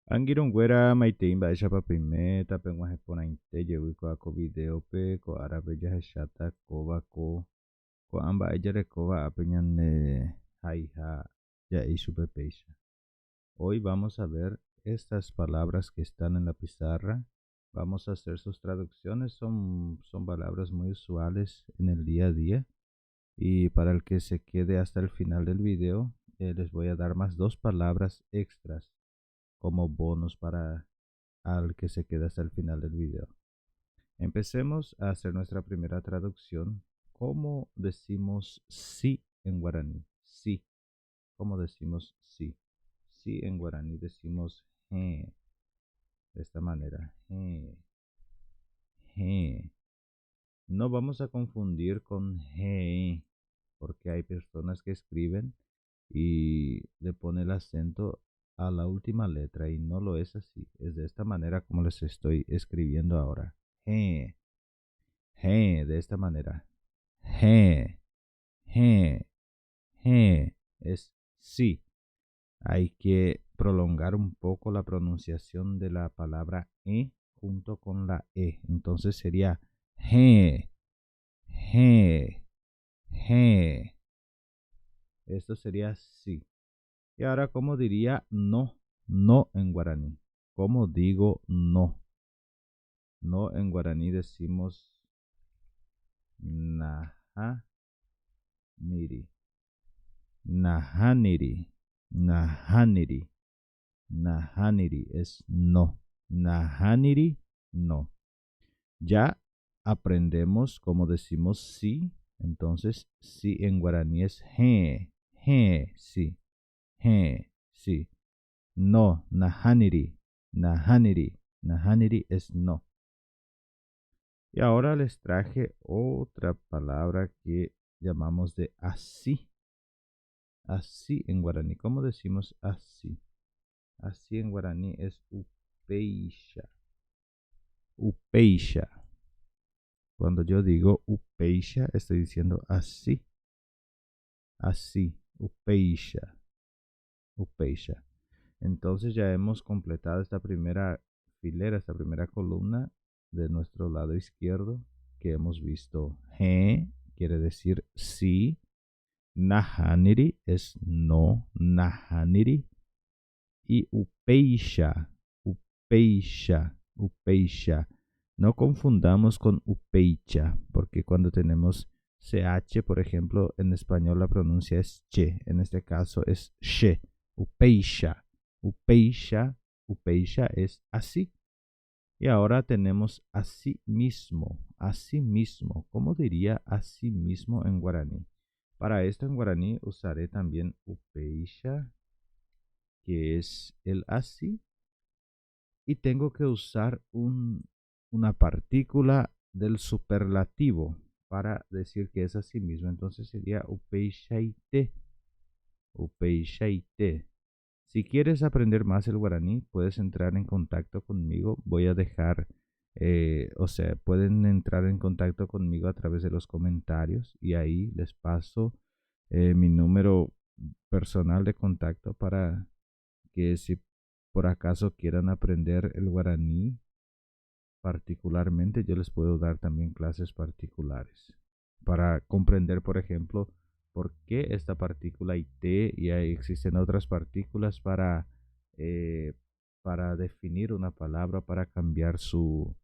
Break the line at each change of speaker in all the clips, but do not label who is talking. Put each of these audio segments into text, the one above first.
Angirongüera maitei mba'éichapapyme tapeg̃uahẽporãite jey ko'áko videópe ko'árape jahecháta kóvako ko'ã mba'e jarekóva ápe ñane haiha ja'éi chupe péicha. Hoy vamos a ver estas palabras que están en la pizarra. Vamos a hacer sus traducciones. Son palabras muy usuales en el día a día. Y para el que se quede hasta el final del video, les voy a dar más 2 palabras extras como bonus para al que se quede hasta el final del video. Empecemos a hacer nuestra primera traducción. ¿Cómo decimos sí en guaraní? Sí. ¿Cómo decimos sí? Sí en guaraní decimos de esta manera. No vamos a confundir con porque hay personas que escriben y le pone el acento a la última letra y no lo es así. Es de esta manera como les estoy escribiendo ahora. De esta manera. Je, je, es sí. Hay que prolongar un poco la pronunciación de la palabra junto con la Entonces sería je, je, je. Esto sería sí. Y ahora, ¿cómo diría no? No en guaraní. ¿Cómo digo no? No en guaraní decimos naha niri. Nahaniri. Nahaniri. Nahaniri es no. Nahaniri, no. Ya aprendemos cómo decimos sí. Entonces, sí en guaraní es sí. Sí. No, nahaniri. Nahaniri. Nahaniri es no. Y ahora les traje otra palabra que llamamos de así. Así en guaraní. ¿Cómo decimos así? Así en guaraní es upeixa. Upeixa. Cuando yo digo upeixa, estoy diciendo así. Así. Upeixa. Upeixa. Entonces ya hemos completado esta primera filera, esta primera columna de nuestro lado izquierdo, que hemos visto quiere decir sí. Nahaniri es no. Nahaniri. Y upeixa. Upeixa. Upeixa. No confundamos con upeicha, porque cuando tenemos CH, por ejemplo, en español la pronuncia es che. En este caso es she. Upeixa. Upeixa. Upeixa es así. Y ahora tenemos así mismo. Así mismo. ¿Cómo diría así mismo en guaraní? Para esto en guaraní usaré también upeixa, que es el así. Y tengo que usar una partícula del superlativo para decir que es así mismo. Entonces sería upeixaite. Upeixaite. Si quieres aprender más el guaraní, puedes entrar en contacto conmigo. Voy a dejar, pueden entrar en contacto conmigo a través de los comentarios y ahí les paso mi número personal de contacto para que si por acaso quieran aprender el guaraní particularmente, yo les puedo dar también clases particulares para comprender, por ejemplo, por qué esta partícula IT y ahí existen otras partículas para definir una palabra, para cambiar su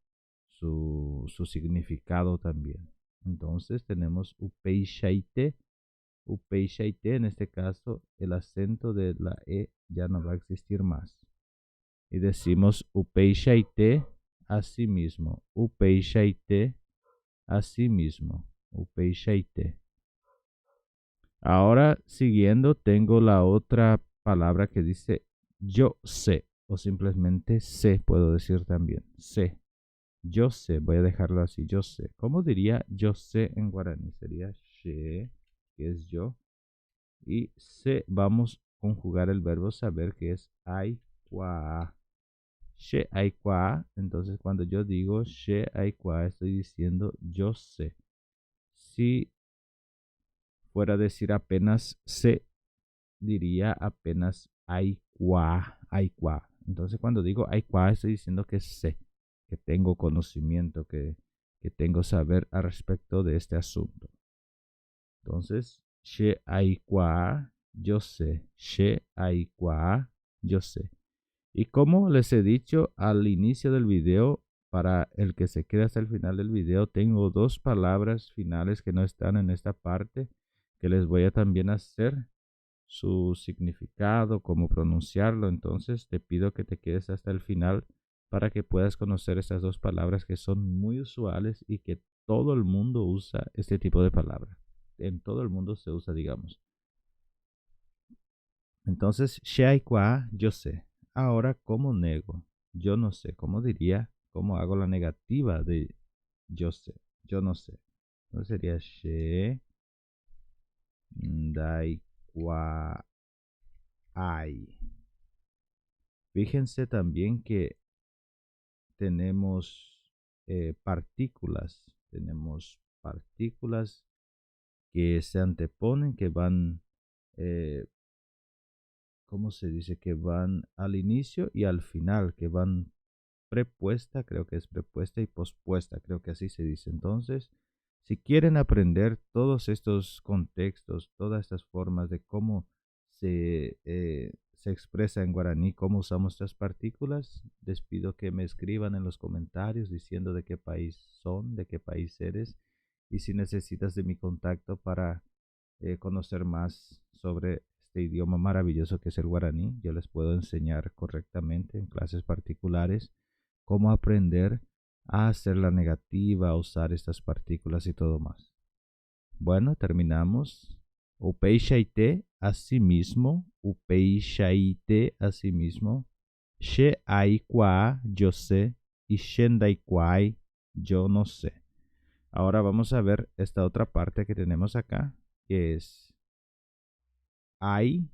significado también. Entonces tenemos upeixaite. Upeixaite, en este caso, el acento de la ya no va a existir más. Y decimos upeixaite así mismo. Upeixaite así mismo. Upeixaite. Ahora, siguiendo, tengo la otra palabra que dice yo sé. O simplemente sé, puedo decir también. Sé. Yo sé. Voy a dejarlo así. Yo sé. ¿Cómo diría yo sé en guaraní? Sería she, que es yo. Y sé, vamos a conjugar el verbo saber, que es aikwa. She aikwa. Entonces, cuando yo digo she aikwa, estoy diciendo yo sé. Si fuera a decir apenas sé, diría apenas aikwa. Aikwa. Entonces cuando digo aikwa, estoy diciendo que sé, que tengo conocimiento, que tengo saber al respecto de este asunto. Entonces, she aikwa, yo sé. She aikwa, yo sé. Y como les he dicho al inicio del video, para el que se quede hasta el final del video, tengo dos palabras finales que no están en esta parte, que les voy a también hacer su significado, cómo pronunciarlo. Entonces te pido que te quedes hasta el final para que puedas conocer estas dos palabras que son muy usuales y que todo el mundo usa este tipo de palabra. En todo el mundo se usa, digamos. Entonces, Shaikwa, yo sé. Ahora, ¿cómo nego? Yo no sé. ¿Cómo diría? ¿Cómo hago la negativa de yo sé? Yo no sé. Entonces sería she daikwa ai. Fíjense también que tenemos partículas. Tenemos partículas que se anteponen, que van, ¿cómo se dice? Que van al inicio y al final, que van prepuesta, creo que es prepuesta y pospuesta, creo que así se dice. Entonces, si quieren aprender todos estos contextos, todas estas formas de cómo se expresa en guaraní, cómo usamos estas partículas, les pido que me escriban en los comentarios diciendo de qué país son, de qué país eres y si necesitas de mi contacto para conocer más sobre este idioma maravilloso que es el guaraní. Yo les puedo enseñar correctamente en clases particulares cómo aprender a hacer la negativa, a usar estas partículas y todo más. Bueno, terminamos. Upeishaite, asimismo. Upeishaite, asimismo. She aikwa, yo sé. Y shendaikwai, yo no sé. Ahora vamos a ver esta otra parte que tenemos acá, que es hay.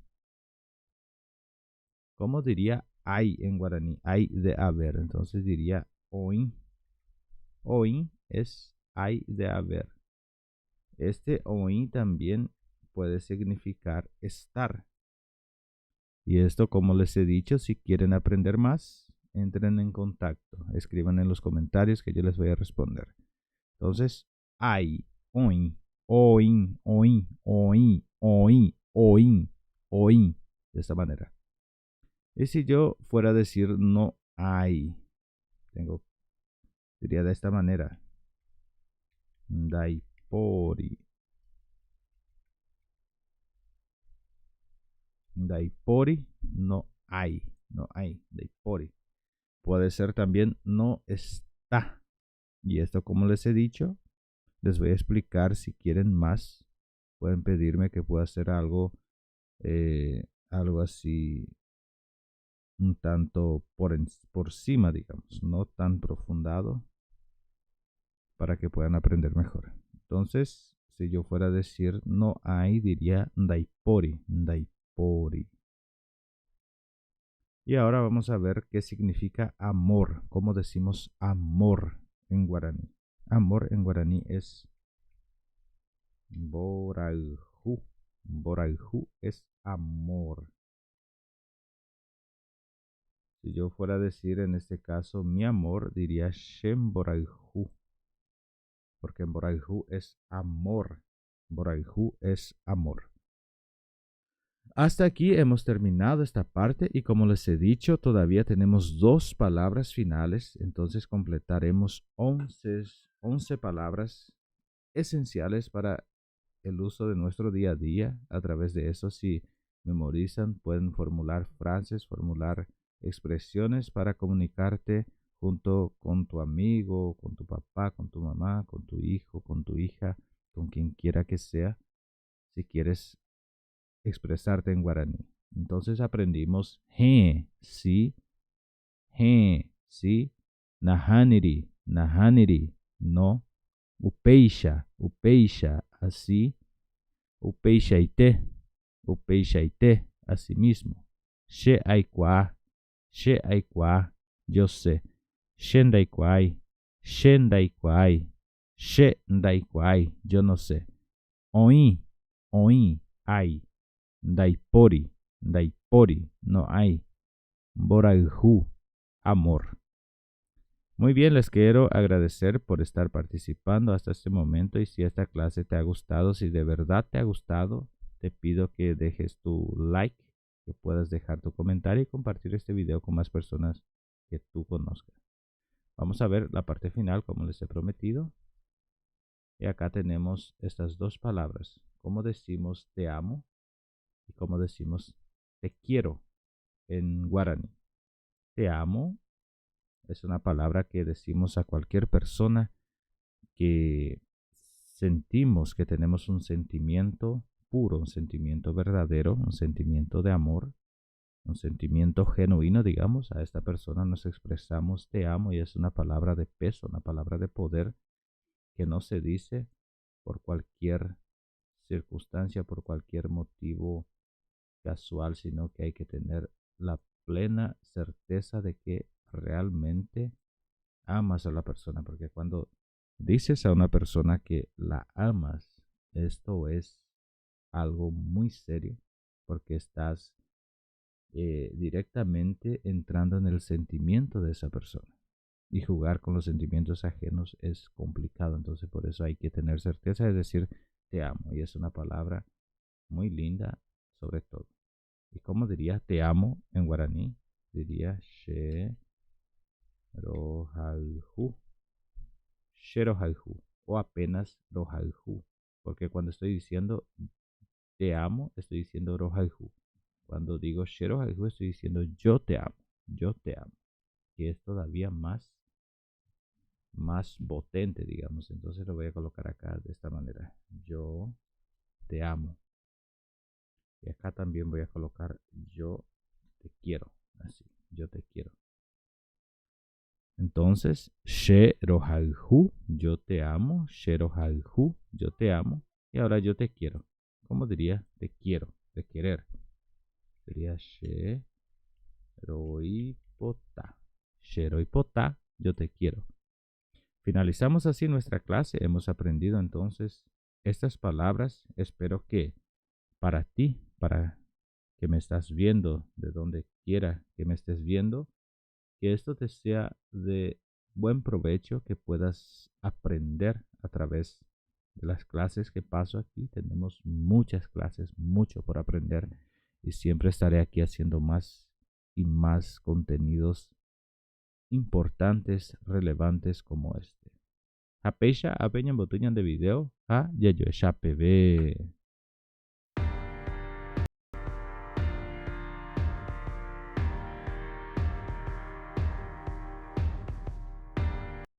¿Cómo diría hay en guaraní? Hay de haber. Entonces diría oin. Oin es hay de haber. Este oin también puede significar estar. Y esto, como les he dicho, si quieren aprender más, entren en contacto. Escriban en los comentarios que yo les voy a responder. Entonces, hay, oin, oin, oin, oin, oin, oin, oin. De esta manera. Y si yo fuera a decir no hay, diría de esta manera. Daipori. Daipori, no hay. No hay. Daipori. Puede ser también no está. Y esto, como les he dicho, les voy a explicar. Si quieren más, pueden pedirme que pueda hacer algo, algo así, un tanto por cima, digamos, no tan profundado, para que puedan aprender mejor. Entonces, si yo fuera a decir no hay, diría daipori, daipori. Y ahora vamos a ver qué significa amor. ¿Cómo decimos amor en guaraní? Amor en guaraní es boraju. Boraju es amor. Si yo fuera a decir en este caso mi amor, diría shem boraju. Porque en boraju es amor. Boraju es amor. Hasta aquí hemos terminado esta parte y como les he dicho, todavía tenemos dos palabras finales, entonces completaremos 11 palabras esenciales para el uso de nuestro día a día. A través de eso, si memorizan, pueden formular frases, formular expresiones para comunicarte junto con tu amigo, con tu papá, con tu mamá, con tu hijo, con tu hija, con quien quiera que sea, si quieres expresarte en guaraní. Entonces aprendimos sí, nahaniri, nahaniri, no, upeisha, upeisha, así, upeishaite, upeishaite, así mismo, she aikwa, yo sé, shendaikwai, shendaikwai, shendaikwai, yo no sé, oí, hay. Daipori, daipori, no hay. Boraihu, amor. Muy bien, les quiero agradecer por estar participando hasta este momento y si esta clase te ha gustado, si de verdad te ha gustado, te pido que dejes tu like, que puedas dejar tu comentario y compartir este video con más personas que tú conozcas. Vamos a ver la parte final como les he prometido. Y acá tenemos estas dos palabras. Cómo decimos te amo y cómo decimos te quiero en guaraní. Te amo es una palabra que decimos a cualquier persona que sentimos que tenemos un sentimiento puro, un sentimiento verdadero, un sentimiento de amor, un sentimiento genuino, digamos. A esta persona nos expresamos te amo y es una palabra de peso, una palabra de poder que no se dice por cualquier circunstancia, por cualquier motivo casual, sino que hay que tener la plena certeza de que realmente amas a la persona, porque cuando dices a una persona que la amas, esto es algo muy serio, porque estás directamente entrando en el sentimiento de esa persona. Y jugar con los sentimientos ajenos es complicado, entonces por eso hay que tener certeza de decir te amo, y es una palabra muy linda sobre todo. ¿Y cómo diría te amo en guaraní? Diría she rojalhu, she rojalhu, o apenas rojalhu, porque cuando estoy diciendo te amo, estoy diciendo rojalhu. Cuando digo she rojalhu, estoy diciendo yo te amo, yo te amo, que es todavía más potente, digamos. Entonces lo voy a colocar acá de esta manera. Yo te amo. Y acá también voy a colocar yo te quiero. Así, yo te quiero. Entonces, she rojalhu, yo te amo. She rojalhu, yo te amo. Y ahora yo te quiero. ¿Cómo diría te quiero? De querer. Sería she roipota. She roipota, yo te quiero. Finalizamos así nuestra clase. Hemos aprendido entonces estas palabras. Espero que para ti, para que me estás viendo, de donde quiera que me estés viendo, que esto te sea de buen provecho, que puedas aprender a través de las clases que paso aquí. Tenemos muchas clases, mucho por aprender y siempre estaré aquí haciendo más y más contenidos importantes, relevantes como este. Apeisha apeñan botuñan de video, ya yo ya